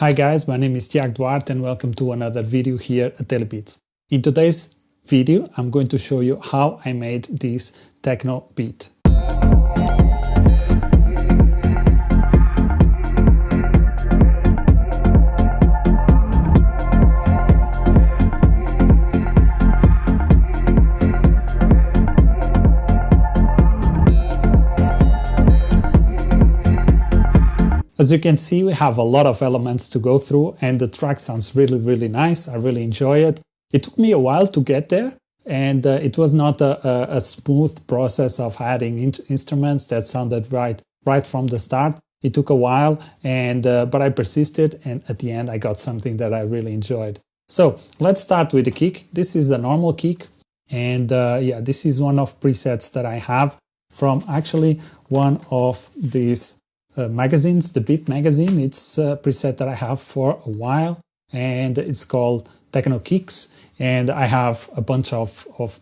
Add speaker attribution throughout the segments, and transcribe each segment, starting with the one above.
Speaker 1: Hi guys, my name is Tiago Duarte and welcome to another video here at DailyBeats. In today's video, I'm going to show you how I made this techno beat. As you can see, we have a lot of elements to go through and the track sounds really nice. I really enjoy it. It took me a while to get there and it was not a smooth process of adding instruments that sounded right from the start. It took a while but I persisted and at the end I got something that I really enjoyed. So let's start with the kick. This is a normal kick and yeah, this is one of presets that I have from actually one of these magazines, the Beat magazine. It's a preset that I have for a while and it's called Techno Kicks, and I have a bunch of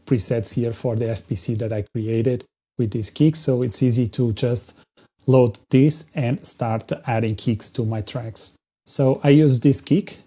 Speaker 1: presets here for the FPC that I created with these kicks, so it's easy to just load this and start adding kicks to my tracks. So I use this kick.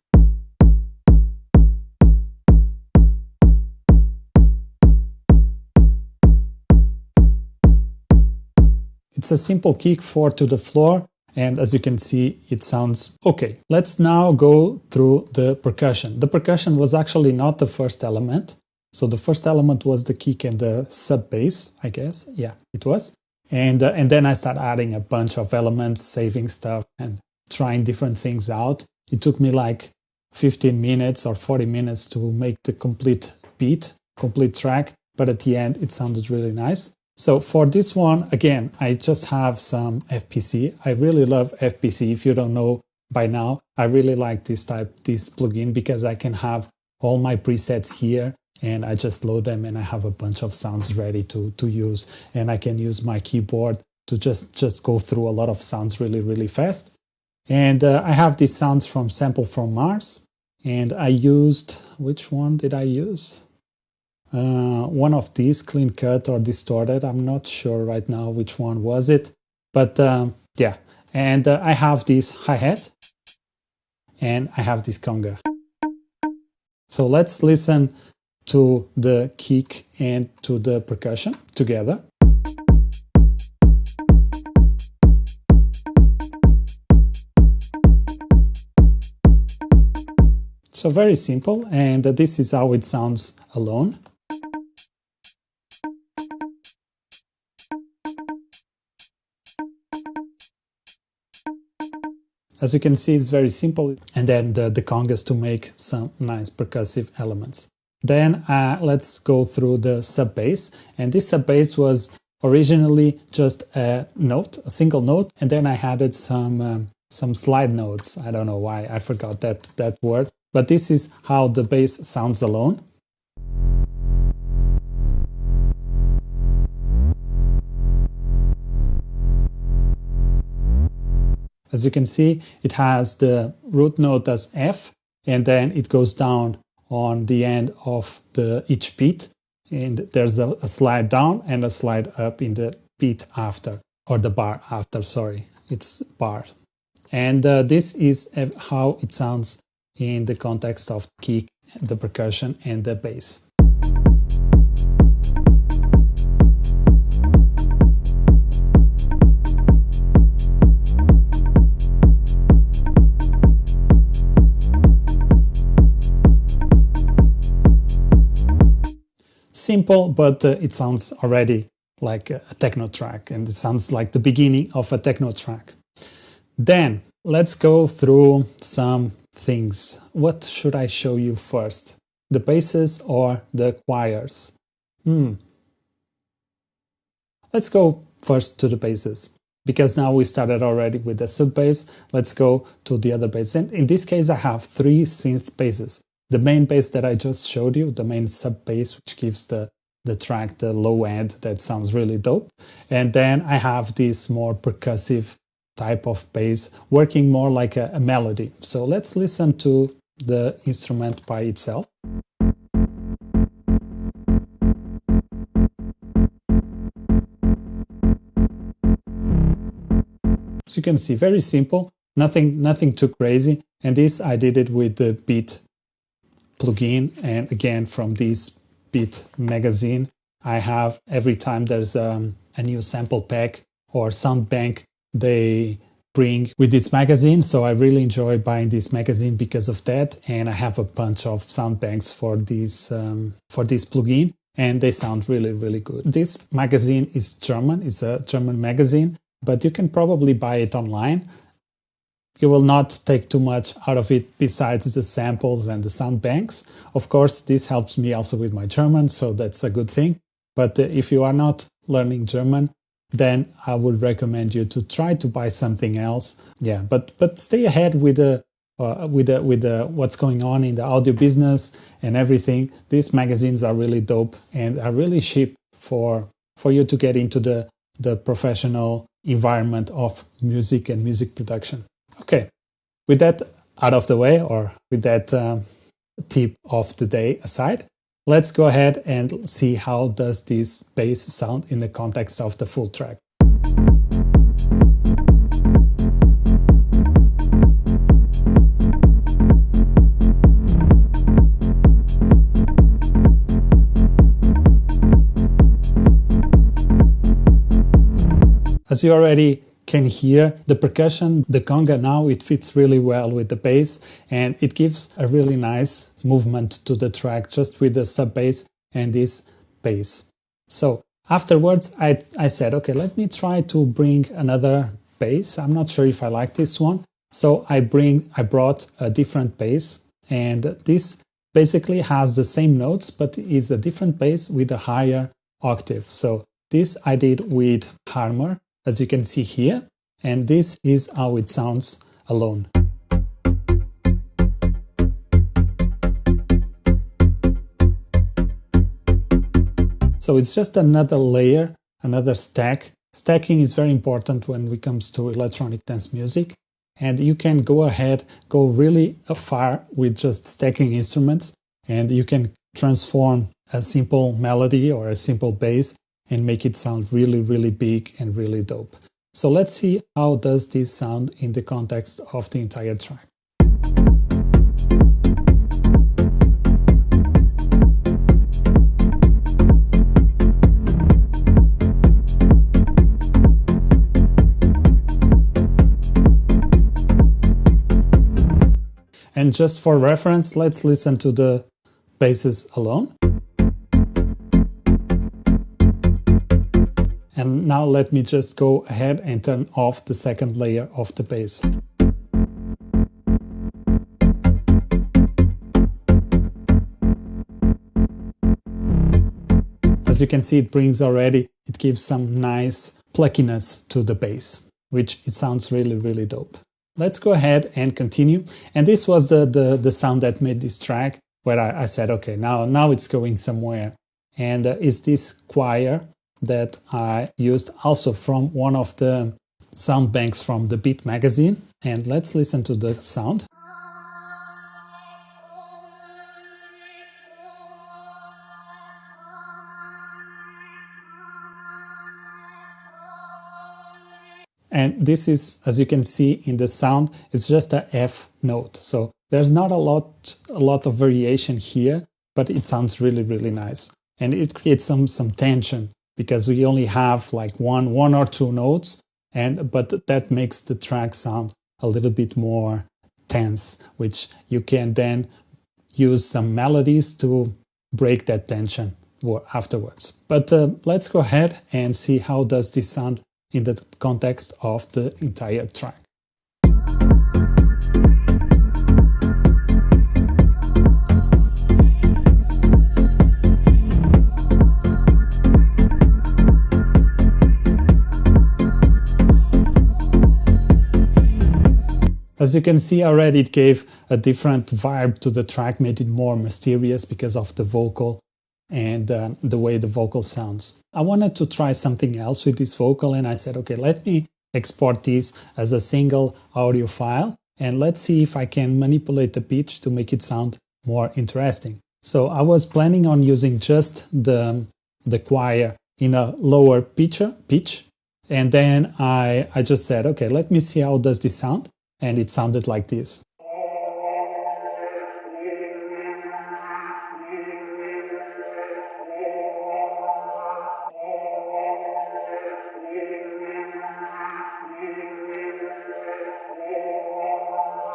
Speaker 1: It's a simple kick 4 to the floor, and as you can see, it sounds okay. Let's now go through the percussion. The percussion was actually not the first element. So the first element was the kick and the sub bass, I guess. Yeah, it was. And then I started adding a bunch of elements, saving stuff and trying different things out. It took me like 15 minutes or 40 minutes to make the complete beat, complete track, but at the end it sounded really nice. So for this one, again, I just have some FPC. I really love FPC. If you don't know by now, I really like this plugin because I can have all my presets here and I just load them and I have a bunch of sounds ready to use. And I can use my keyboard to just go through a lot of sounds really fast. And I have these sounds from Sample from Mars. And I used, which one did I use? One of these, clean cut or distorted. I'm not sure right now which one was it, but yeah. And I have this hi-hat and I have this conga. So let's listen to the kick and to the percussion together. So very simple, and this is how it sounds alone. As you can see, it's very simple. And then the congas to make some nice percussive elements. Then let's go through the sub bass. And this sub bass was originally just a note, a single note. And then I added some slide notes. I don't know why, I forgot that word. But this is how the bass sounds alone. As you can see, it has the root note as F, and then it goes down on the end of each beat. And there's a slide down and a slide up in the beat after, or the bar after, sorry, it's bar. And this is how it sounds in the context of kick, the percussion, and the bass. Simple, but it sounds already like a techno track, and it sounds like the beginning of a techno track. Then let's go through some things. What should I show you first? The basses or the choirs? Let's go first to the basses, because now we started already with the sub bass. Let's go to the other bass. And in this case, I have 3 synth basses. The main bass that I just showed you, the main sub bass, which gives the track the low end that sounds really dope. And then I have this more percussive type of bass working more like a melody. So let's listen to the instrument by itself. So you can see, very simple, nothing too crazy. And this I did it with the Beat plugin, and again from this Beat magazine. I have, every time there's a new sample pack or sound bank, they bring with this magazine. So I really enjoy buying this magazine because of that. And I have a bunch of sound banks for this plugin, and they sound really, really good. This magazine is German. It's a German magazine, but you can probably buy it online. You will not take too much out of it besides the samples and the sound banks. Of course, this helps me also with my German, so that's a good thing. But if you are not learning German, then I would recommend you to try to buy something else. Yeah, but stay ahead with what's going on in the audio business and everything. These magazines are really dope and are really cheap for you to get into the professional environment of music and music production. Okay, with that out of the way, or with that tip of the day aside, let's go ahead and see how does this bass sound in the context of the full track. As you already can hear, the percussion, the conga now, it fits really well with the bass, and it gives a really nice movement to the track just with the sub bass and this bass. So afterwards I said, okay, let me try to bring another bass. I'm not sure if I like this one. So I brought a different bass, and this basically has the same notes, but is a different bass with a higher octave. So this I did with Harmor, as you can see here, and this is how it sounds alone. So it's just another layer, another stack. Stacking is very important when it comes to electronic dance music, and you can go really far with just stacking instruments, and you can transform a simple melody or a simple bass and make it sound really, really big and really dope. So let's see how does this sound in the context of the entire track. And just for reference, let's listen to the basses alone. And now let me just go ahead and turn off the second layer of the bass. As you can see, it gives some nice pluckiness to the bass, which it sounds really, really dope. Let's go ahead and continue. And this was the sound that made this track, where I said, okay, now it's going somewhere. And it's this choir that I used also from one of the sound banks from the Beat magazine. And let's listen to the sound. And this is, as you can see in the sound, it's just a F note. So there's not a lot of variation here, but it sounds really, really nice. And it creates some tension, because we only have like one or two notes, but that makes the track sound a little bit more tense, which you can then use some melodies to break that tension afterwards. But let's go ahead and see how does this sound in the context of the entire track. As you can see already, it gave a different vibe to the track, made it more mysterious because of the vocal and the way the vocal sounds. I wanted to try something else with this vocal, and I said, okay, let me export this as a single audio file, and let's see if I can manipulate the pitch to make it sound more interesting. So I was planning on using just the choir in a lower pitch, and then I just said, okay, let me see how does this sound. And it sounded like this.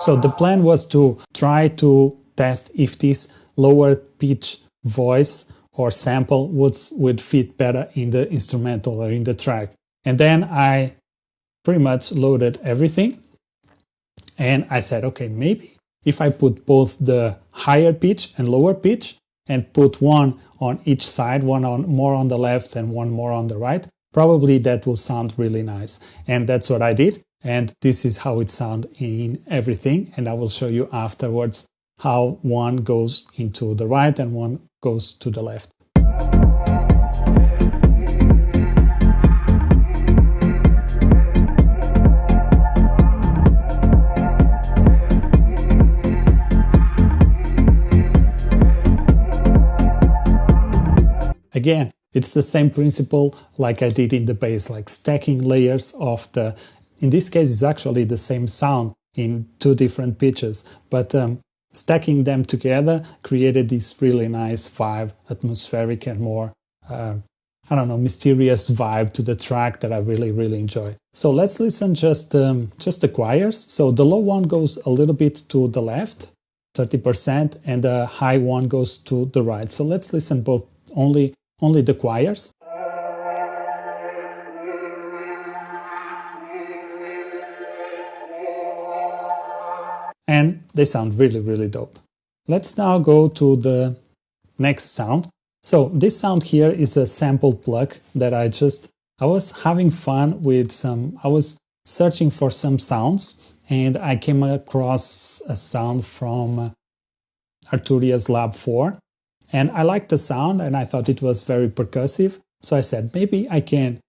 Speaker 1: So the plan was to try to test if this lower pitch voice or sample would fit better in the instrumental or in the track. And then I pretty much loaded everything. And I said, okay, maybe if I put both the higher pitch and lower pitch and put one on each side, one more on the left and one more on the right, probably that will sound really nice. And that's what I did. And this is how it sounds in everything. And I will show you afterwards how one goes into the right and one goes to the left. Again, it's the same principle like I did in the bass, like stacking layers of in this case it's actually the same sound in two different pitches, but stacking them together created this really nice vibe, atmospheric and more, I don't know, mysterious vibe to the track that I really, really enjoy. So let's listen just the choirs. So the low one goes a little bit to the left, 30%, and the high one goes to the right. So let's listen both, only the choirs. And they sound really, really dope. Let's now go to the next sound. So this sound here is a sample pluck that I was having fun with I was searching for some sounds and I came across a sound from Arturia's Lab 4. And I liked the sound and I thought it was very percussive. So I said, maybe I can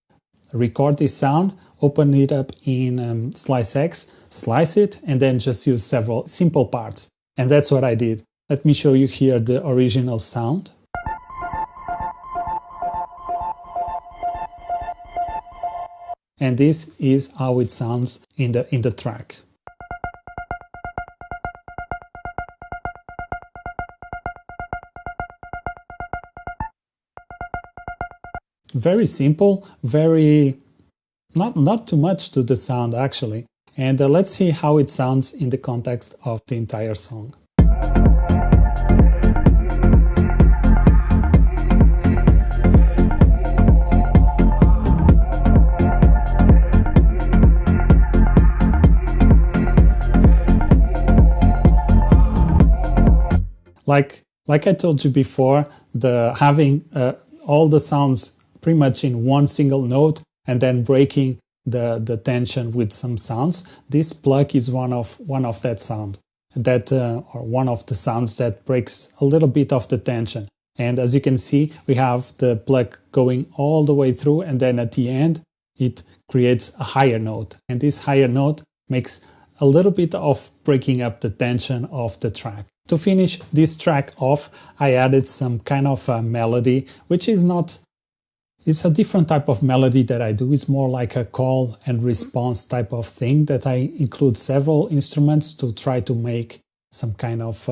Speaker 1: record this sound, open it up in Slice X, slice it, and then just use several simple parts. And that's what I did. Let me show you here the original sound. And this is how it sounds in the track. Very simple, very not too much to the sound actually. And let's see how it sounds in the context of the entire song. Like I told you before, having all the sounds pretty much in one single note and then breaking the tension with some sounds. This pluck is one of that sound, or one of the sounds that breaks a little bit of the tension. And as you can see, we have the pluck going all the way through, and then at the end it creates a higher note. And this higher note makes a little bit of breaking up the tension of the track. To finish this track off, I added some kind of a melody, which is not... It's a different type of melody that I do. It's more like a call and response type of thing that I include several instruments to try to make some kind of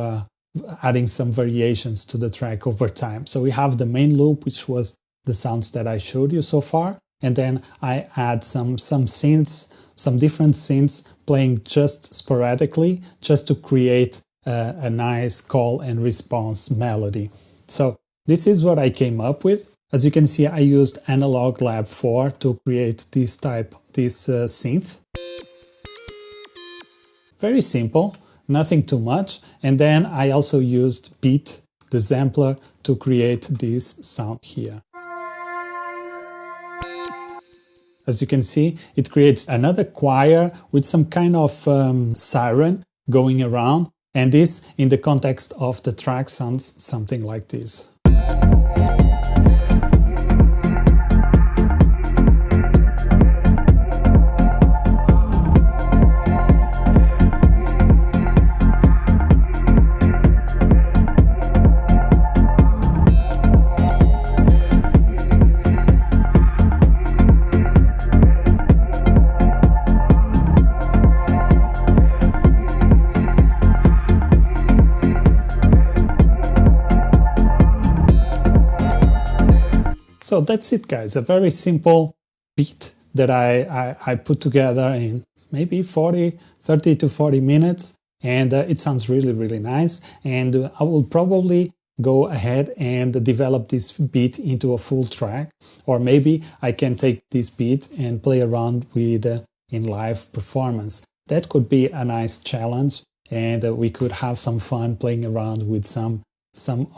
Speaker 1: adding some variations to the track over time. So we have the main loop, which was the sounds that I showed you so far. And then I add some synths, some different synths playing just sporadically, just to create a nice call and response melody. So this is what I came up with. As you can see, I used Analog Lab 4 to create this synth. Very simple, nothing too much. And then I also used Beat, the sampler, to create this sound here. As you can see, it creates another choir with some kind of siren going around. And this, in the context of the track, sounds something like this. So that's it, guys. A very simple beat that I put together in maybe 30 to 40 minutes. and it sounds really nice. And I will probably go ahead and develop this beat into a full track, or maybe I can take this beat and play around with in live performance. That could be a nice challenge, and we could have some fun playing around with some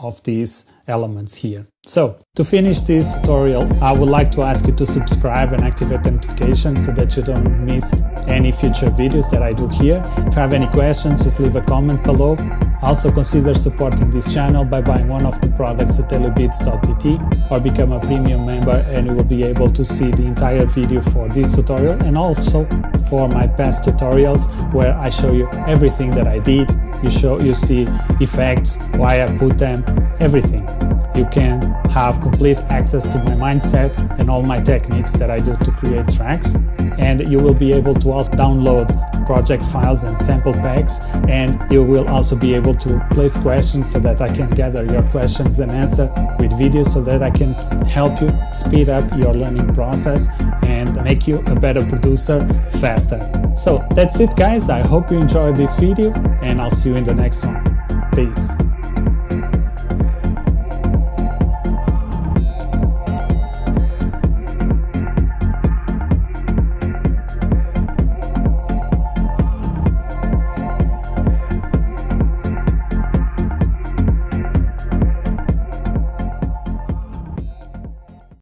Speaker 1: of these elements here. So to finish this tutorial, I would like to ask you to subscribe and activate the notifications so that you don't miss any future videos that I do here. If you have any questions, just leave a comment below. Also consider supporting this channel by buying one of the products at DailyBeatsVI or become a premium member, and you will be able to see the entire video for this tutorial and also for my past tutorials where I show you everything that I did. You see effects, why I put them, everything. You can have complete access to my mindset and all my techniques that I do to create tracks, and you will be able to also download project files and sample packs, and you will also be able to place questions so that I can gather your questions and answer with videos so that I can help you speed up your learning process and make you a better producer faster. So that's it, guys. I hope you enjoyed this video, and I'll see you in the next one. Peace.